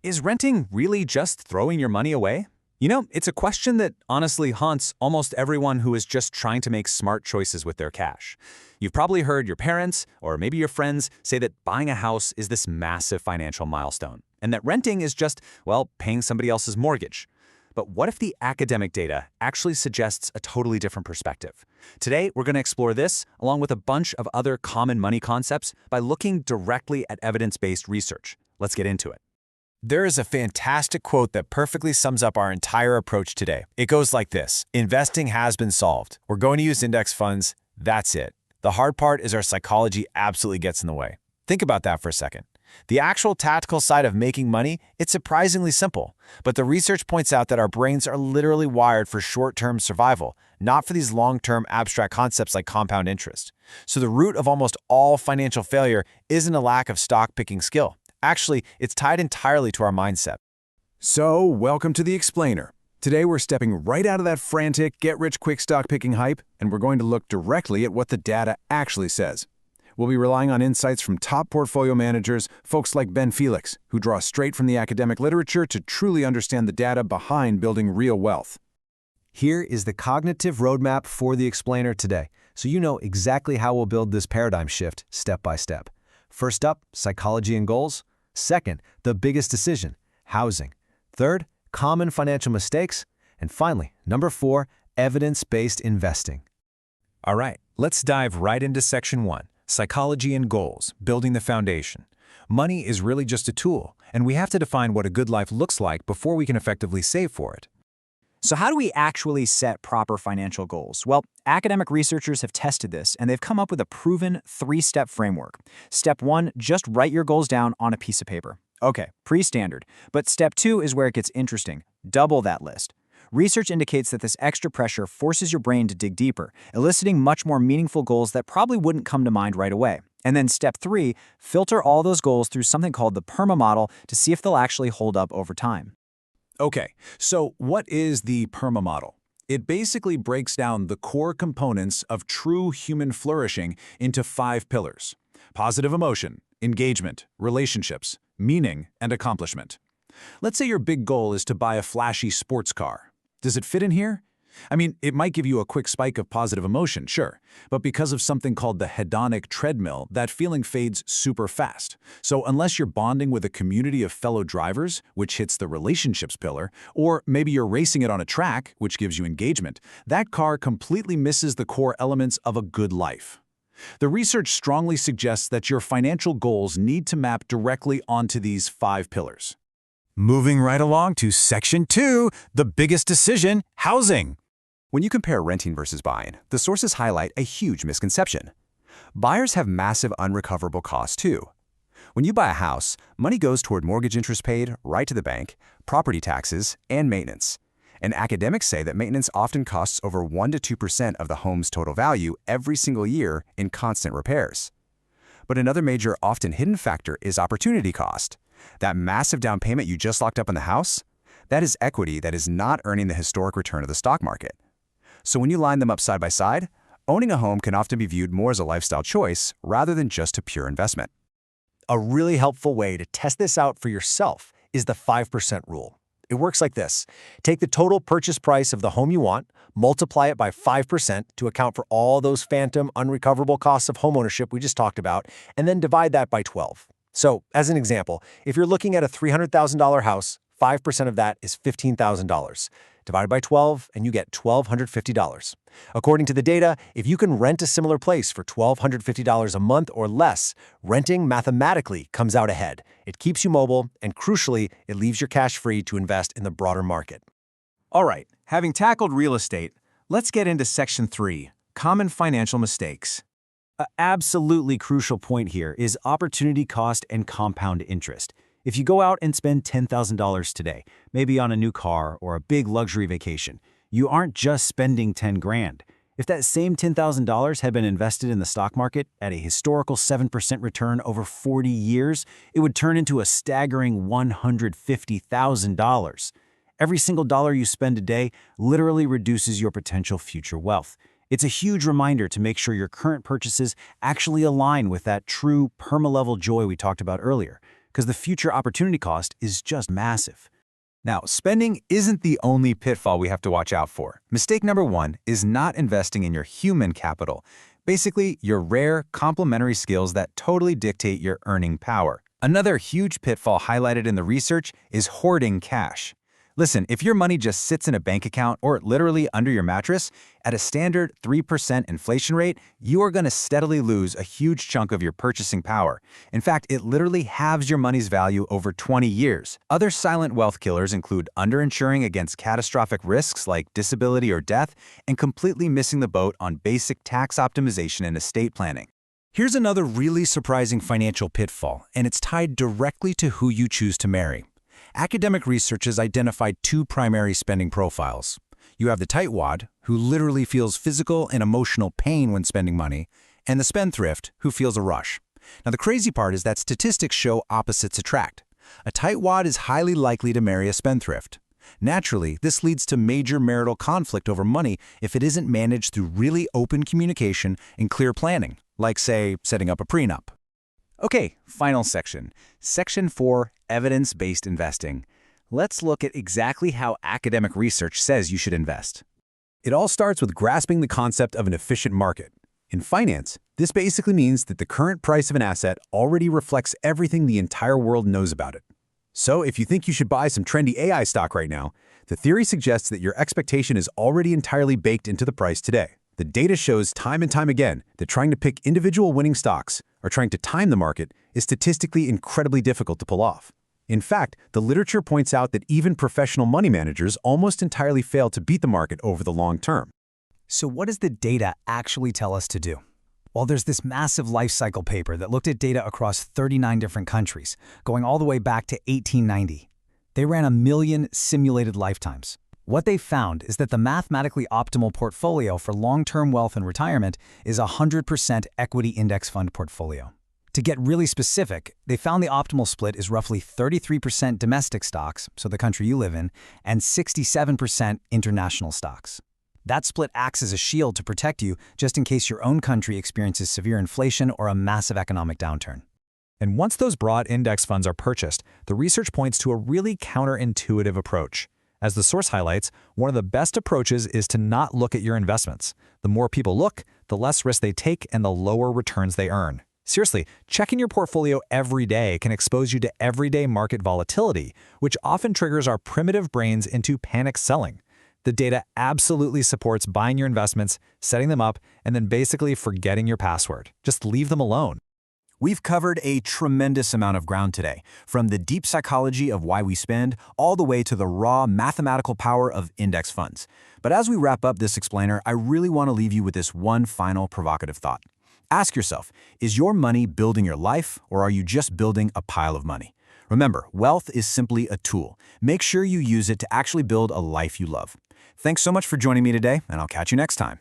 Is renting really just throwing your money away? It's a question that honestly haunts almost everyone who is just trying to make smart choices with their cash. You've probably heard your parents, or maybe your friends, say that buying a house is this massive financial milestone, and that renting is just, well, paying somebody else's mortgage. But what if the academic data actually suggests a totally different perspective? Today, we're going to explore this, along with a bunch of other common money concepts, by looking directly at evidence-based research. Let's get into it. There is a fantastic quote that perfectly sums up our entire approach today. It goes like this: investing has been solved. We're going to use index funds. That's it. The hard part is our psychology absolutely gets in the way. Think about that for a second. The actual tactical side of making money, it's surprisingly simple. But the research points out that our brains are literally wired for short-term survival, not for these long-term abstract concepts like compound interest. So the root of almost all financial failure isn't a lack of stock-picking skill. Actually, it's tied entirely to our mindset. So, welcome to The Explainer. Today we're stepping right out of that frantic, get-rich-quick stock-picking hype, and we're going to look directly at what the data actually says. We'll be relying on insights from top portfolio managers, folks like Ben Felix, who draw straight from the academic literature to truly understand the data behind building real wealth. Here is the cognitive roadmap for The Explainer today, so you know exactly how we'll build this paradigm shift step by step. First up, psychology and goals. Second, the biggest decision, housing. Third, common financial mistakes. And finally, number 4, evidence-based investing. All right, let's dive right into Section 1, Psychology and Goals, Building the Foundation. Money is really just a tool, and we have to define what a good life looks like before we can effectively save for it. So how do we actually set proper financial goals? Well, academic researchers have tested this, and they've come up with a proven 3-step framework. Step 1, just write your goals down on a piece of paper. Okay, pretty standard. But step 2 is where it gets interesting. Double that list. Research indicates that this extra pressure forces your brain to dig deeper, eliciting much more meaningful goals that probably wouldn't come to mind right away. And then step 3, filter all those goals through something called the PERMA model to see if they'll actually hold up over time. Okay, so what is the PERMA model? It basically breaks down the core components of true human flourishing into 5 pillars: positive emotion, engagement, relationships, meaning, and accomplishment. Let's say your big goal is to buy a flashy sports car. Does it fit in here? I mean, it might give you a quick spike of positive emotion, sure, but because of something called the hedonic treadmill, that feeling fades super fast. So unless you're bonding with a community of fellow drivers, which hits the relationships pillar, or maybe you're racing it on a track, which gives you engagement, that car completely misses the core elements of a good life. The research strongly suggests that your financial goals need to map directly onto these 5 pillars. Moving right along to Section 2, the biggest decision, housing. When you compare renting versus buying, the sources highlight a huge misconception. Buyers have massive unrecoverable costs too. When you buy a house, money goes toward mortgage interest paid, right to the bank, property taxes, and maintenance. And academics say that maintenance often costs over 1 to 2% of the home's total value every single year in constant repairs. But another major, often hidden factor is opportunity cost. That massive down payment you just locked up in the house, that is equity that is not earning the historic return of the stock market. So when you line them up side by side, owning a home can often be viewed more as a lifestyle choice rather than just a pure investment. A really helpful way to test this out for yourself is the 5% rule. It works like this. Take the total purchase price of the home you want, multiply it by 5% to account for all those phantom unrecoverable costs of homeownership we just talked about, and then divide that by 12. So, as an example, if you're looking at a $300,000 house, 5% of that is $15,000. Divided by 12, and you get $1,250. According to the data, if you can rent a similar place for $1,250 a month or less, renting mathematically comes out ahead. It keeps you mobile, and crucially, it leaves your cash free to invest in the broader market. All right, having tackled real estate, let's get into Section 3, Common Financial Mistakes. An absolutely crucial point here is opportunity cost and compound interest. If you go out and spend $10,000 today, maybe on a new car or a big luxury vacation, you aren't just spending 10 grand. If that same $10,000 had been invested in the stock market at a historical 7% return over 40 years, it would turn into a staggering $150,000. Every single dollar you spend today literally reduces your potential future wealth. It's a huge reminder to make sure your current purchases actually align with that true perma-level joy we talked about earlier. because the future opportunity cost is just massive. Now, spending isn't the only pitfall we have to watch out for. Mistake number 1 is not investing in your human capital, basically your rare, complementary skills that totally dictate your earning power. Another huge pitfall highlighted in the research is hoarding cash. Listen, if your money just sits in a bank account or literally under your mattress, at a standard 3% inflation rate, you are going to steadily lose a huge chunk of your purchasing power. In fact, it literally halves your money's value over 20 years. Other silent wealth killers include underinsuring against catastrophic risks like disability or death, and completely missing the boat on basic tax optimization and estate planning. Here's another really surprising financial pitfall, and it's tied directly to who you choose to marry. Academic research has identified 2 primary spending profiles. You have the tightwad, who literally feels physical and emotional pain when spending money, and the spendthrift, who feels a rush. Now, the crazy part is that statistics show opposites attract. A tightwad is highly likely to marry a spendthrift. Naturally, this leads to major marital conflict over money if it isn't managed through really open communication and clear planning, like, say, setting up a prenup. Okay, final section. Section 4, Evidence-Based Investing. Let's look at exactly how academic research says you should invest. It all starts with grasping the concept of an efficient market. In finance, this basically means that the current price of an asset already reflects everything the entire world knows about it. So if you think you should buy some trendy AI stock right now, the theory suggests that your expectation is already entirely baked into the price today. The data shows time and time again that trying to pick individual winning stocks or trying to time the market is statistically incredibly difficult to pull off. In fact, the literature points out that even professional money managers almost entirely fail to beat the market over the long term. So what does the data actually tell us to do? Well, there's this massive life cycle paper that looked at data across 39 different countries, going all the way back to 1890. They ran 1 million simulated lifetimes. What they found is that the mathematically optimal portfolio for long-term wealth and retirement is a 100% equity index fund portfolio. To get really specific, they found the optimal split is roughly 33% domestic stocks, so the country you live in, and 67% international stocks. That split acts as a shield to protect you just in case your own country experiences severe inflation or a massive economic downturn. And once those broad index funds are purchased, the research points to a really counterintuitive approach. As the source highlights, one of the best approaches is to not look at your investments. The more people look, the less risk they take and the lower returns they earn. Seriously, checking your portfolio every day can expose you to everyday market volatility, which often triggers our primitive brains into panic selling. The data absolutely supports buying your investments, setting them up, and then basically forgetting your password. Just leave them alone. We've covered a tremendous amount of ground today, from the deep psychology of why we spend, all the way to the raw mathematical power of index funds. But as we wrap up this explainer, I really want to leave you with this one final provocative thought. Ask yourself, is your money building your life, or are you just building a pile of money? Remember, wealth is simply a tool. Make sure you use it to actually build a life you love. Thanks so much for joining me today, and I'll catch you next time.